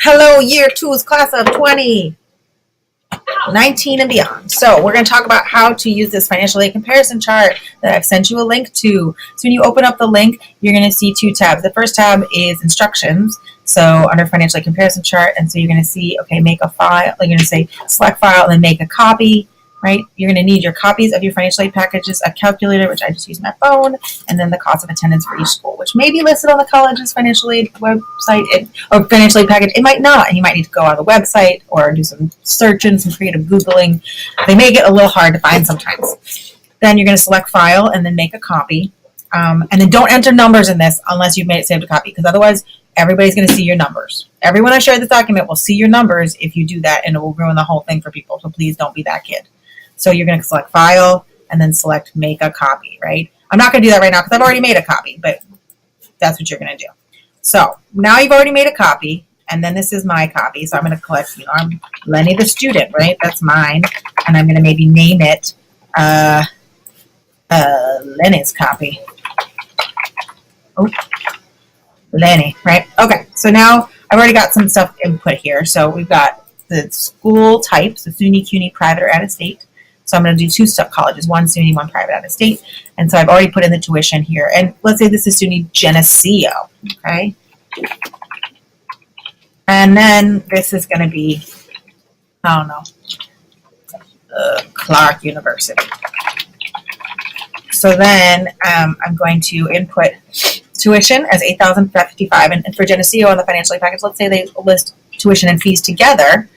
Hello, year two's class of 2019 and beyond. So we're going to talk about how to use this financial aid comparison chart that I've sent you a link to. So when you open up the link, you're going to see two tabs. The first tab is instructions. So under financial aid comparison chart, and so you're going to see, okay, make a file. You're going to say select file and then make a copy, right? You're going to need your copies of your financial aid packages, a calculator, which I just use my phone, and then the cost of attendance for each school, which may be listed on the college's financial aid website or financial aid package. It might not, and you might need to go on the website or do some searching, some creative Googling. They may get a little hard to find sometimes. Then you're going to select file and then make a copy. And then don't enter numbers in this unless you've made it saved to copy, because otherwise everybody's going to see your numbers. Everyone I share this document will see your numbers if you do that, and it will ruin the whole thing for people. So please don't be that kid. So you're going to select file and then select make a copy, right? I'm not going to do that right now because I've already made a copy, but that's what you're going to do. So now you've already made a copy, and then this is my copy. So I'm going to collect, I'm Lenny the student, right? That's mine. And I'm going to maybe name it Lenny's copy. Oh, Lenny, right? Okay, so now I've already got some stuff input here. So we've got the school types, the SUNY, CUNY, private, or out of state. So I'm going to do two colleges, one SUNY, one private, out of state. And so I've already put in the tuition here. And let's say this is SUNY Geneseo, okay? And then this is going to be, I don't know, Clark University. So then I'm going to input tuition as $8,055, and for Geneseo on the financial aid package, let's say they list tuition and fees together.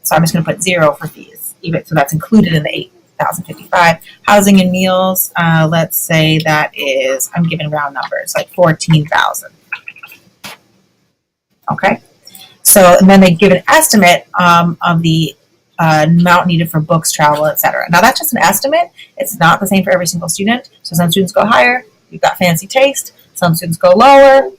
So I'm just going to put 0 for fees, even so that's included in the $8,055. Housing and meals, let's say that is, I'm giving round numbers, like $14,000. Okay, so and then they give an estimate of the amount needed for books, travel, etc. Now that's just an estimate. It's not the same for every single student. So some students go higher. You've got fancy taste. Some students go lower.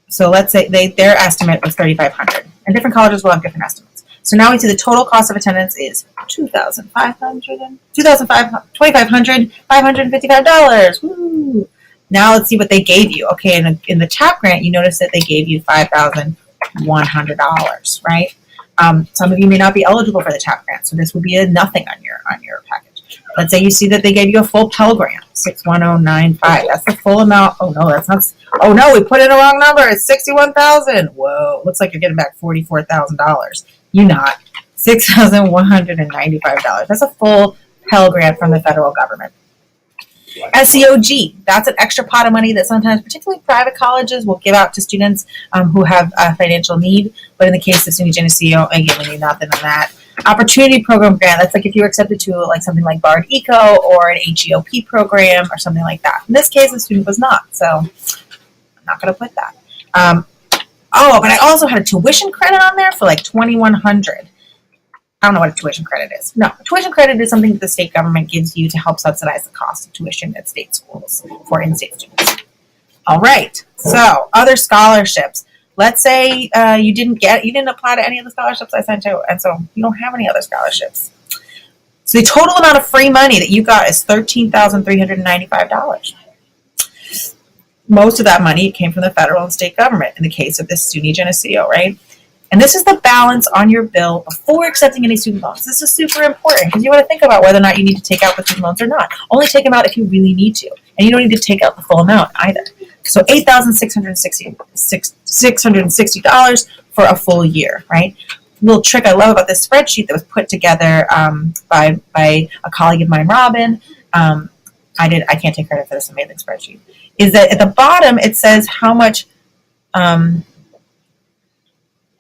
So let's say their estimate was $3,500, and different colleges will have different estimates. So now we see the total cost of attendance is $2,555. Woo! Now let's see what they gave you. Okay, in the TAP grant, you notice that they gave you $5,100, right? Some of you may not be eligible for the TAP grant, so this would be a nothing on your package. Let's say you see that they gave you a full Pell Grant, 61095. That's the full amount. Oh no, that's not. Oh no, we put in a wrong number. It's $61,000. Whoa, looks like you're getting back $44,000. You're not. $6,195. That's a full Pell Grant from the federal government. SEOG, that's an extra pot of money that sometimes, particularly private colleges, will give out to students who have a financial need. But in the case of SUNY Geneseo, again, we need nothing on that. Opportunity Program Grant, that's like if you were accepted to like something like Bard Eco or an HEOP program or something like that. In this case, the student was not, so I'm not going to put that. But I also had a tuition credit on there for like $2,100. I don't know what a tuition credit is. No, a tuition credit is something that the state government gives you to help subsidize the cost of tuition at state schools for in-state students. All right, so other scholarships. Let's say you didn't apply to any of the scholarships I sent you, and so you don't have any other scholarships. So the total amount of free money that you got is $13,395. Most of that money came from the federal and state government in the case of this SUNY Geneseo, right? And this is the balance on your bill before accepting any student loans. This is super important because you want to think about whether or not you need to take out the student loans or not. Only take them out if you really need to. And you don't need to take out the full amount either. So $8,660 for a full year, right? Little trick I love about this spreadsheet that was put together by a colleague of mine, Robin. I can't take credit for this amazing spreadsheet. Is that at the bottom it says how much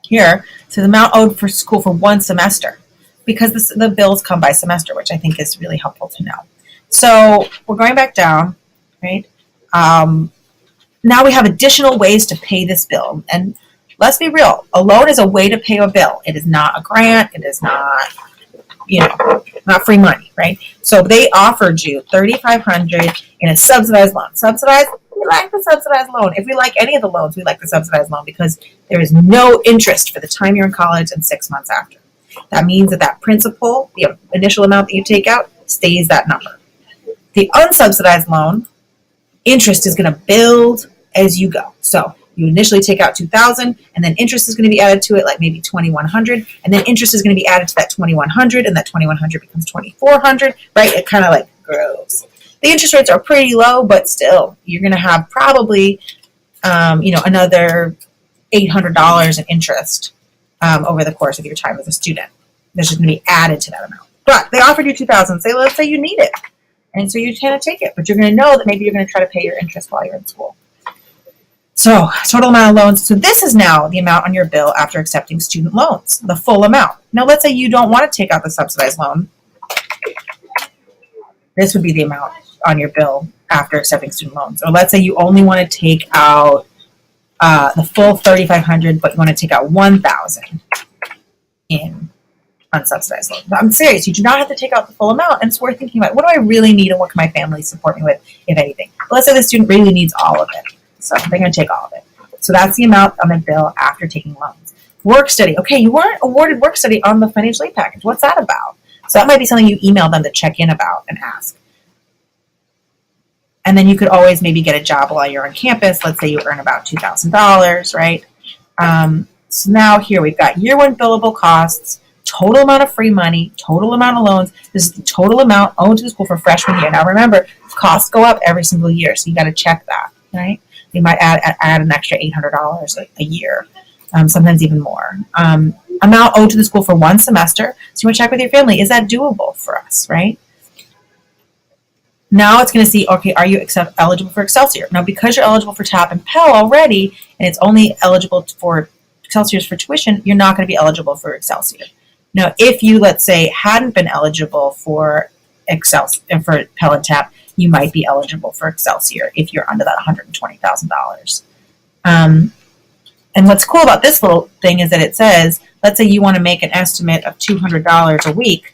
here, so the amount owed for school for one semester, because the bills come by semester, which I think is really helpful to know. So we're going back down, right? Now we have additional ways to pay this bill. And let's be real, a loan is a way to pay a bill. It is not a grant. It is not, not free money, right? So they offered you $3,500 in a subsidized loan. Subsidized? We like the subsidized loan. If we like any of the loans, we like the subsidized loan because there is no interest for the time you're in college and 6 months after. That means that principal, the initial amount that you take out, stays that number. The unsubsidized loan, interest is going to build as you go. So You initially take out $2,000, and then interest is going to be added to it, like maybe $2,100, and then interest is going to be added to that $2,100, and that $2,100 becomes $2,400, right? It kind of like grows. The interest rates are pretty low, but still, you're going to have probably, another $800 in interest over the course of your time as a student. That's just going to be added to that amount. But they offered you $2,000. Let's say you need it, and so you can't take it, but you're going to know that maybe you're going to try to pay your interest while you're in school. So total amount of loans. So this is now the amount on your bill after accepting student loans, the full amount. Now let's say you don't want to take out the subsidized loan. This would be the amount on your bill after accepting student loans. Or let's say you only want to take out the full $3,500, but you want to take out $1,000 in unsubsidized loans. I'm serious. You do not have to take out the full amount, and it's worth thinking about. What do I really need, and what can my family support me with, if anything? But let's say the student really needs all of it. So they're going to take all of it. So that's the amount on the bill after taking loans. Work study. Okay, you weren't awarded work study on the financial aid package. What's that about? So that might be something you email them to check in about and ask. And then you could always maybe get a job while you're on campus. Let's say you earn about $2,000, right? So now here we've got year one billable costs, total amount of free money, total amount of loans. This is the total amount owed to the school for freshman year. Now remember, costs go up every single year, so you got to check that, right? You might add an extra $800 a year, sometimes even more. Amount owed to the school for one semester. So you want to check with your family. Is that doable for us, right? Now it's going to see, okay, are you eligible for Excelsior? Now, because you're eligible for TAP and Pell already, and it's only eligible for Excelsiors for tuition, you're not going to be eligible for Excelsior. Now, if you, let's say, hadn't been eligible for for Pell and TAP, you might be eligible for Excelsior if you're under that $120,000. And what's cool about this little thing is that it says, let's say you want to make an estimate of $200 a week.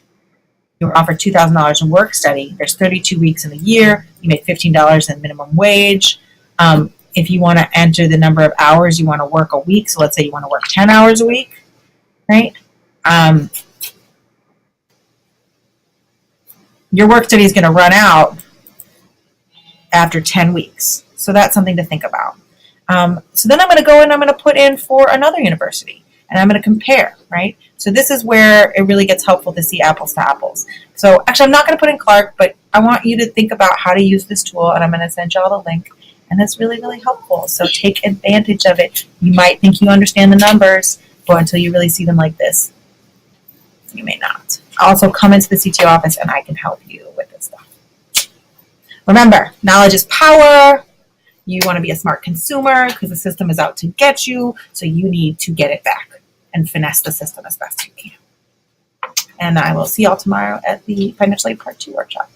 You were offered $2,000 in work study. There's 32 weeks in the year. You make $15 in minimum wage. If you want to enter the number of hours you want to work a week, so let's say you want to work 10 hours a week, right? Your work study is going to run out after 10 weeks. So that's something to think about. So then I'm going to go and I'm going to put in for another university, and I'm going to compare, right? So this is where it really gets helpful to see apples to apples. So actually, I'm not going to put in Clark, but I want you to think about how to use this tool, and I'm going to send you all the link. And it's really, really helpful. So take advantage of it. You might think you understand the numbers, but until you really see them like this, you may not. Also, come into the CTO office, and I can help you with this stuff. Remember, knowledge is power. You want to be a smart consumer because the system is out to get you, so you need to get it back and finesse the system as best you can. And I will see y'all tomorrow at the Financial Aid Part 2 workshop.